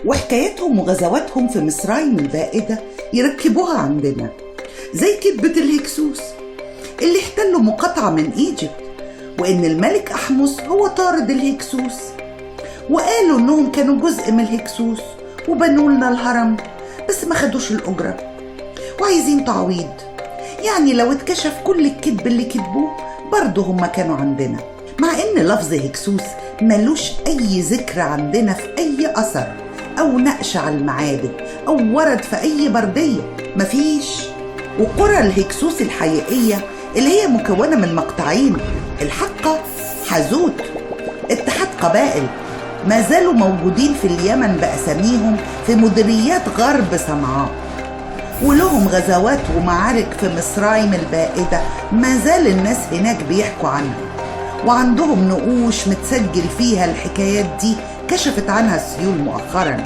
وحكاياتهم وغزواتهم في مصرايم البائدة يركبوها عندنا، زي كذبة الهكسوس اللي احتلوا مقاطعة من إيجيبت، وإن الملك أحمس هو طارد الهكسوس، وقالوا إنهم كانوا جزء من الهكسوس وبنوا لنا الهرم بس ما خدوش الأجرة وعايزين تعويض. يعني لو اتكشف كل الكذب اللي كذبوه برضه هم كانوا عندنا، مع إن لفظ هكسوس ملوش أي ذكر عندنا في أي أثر أو نقش على المعابد أو ورد في أي بردية، مفيش. وقرى الهكسوس الحقيقية اللي هي مكونة من مقطعين، الحقة، حزوت، اتحاد قبائل، ما زالوا موجودين في اليمن بأساميهم في مديريات غرب صنعاء، ولهم غزوات ومعارك في مصرايم البائدة ما زال الناس هناك بيحكوا عنها، وعندهم نقوش متسجل فيها الحكايات دي كشفت عنها السيول مؤخراً.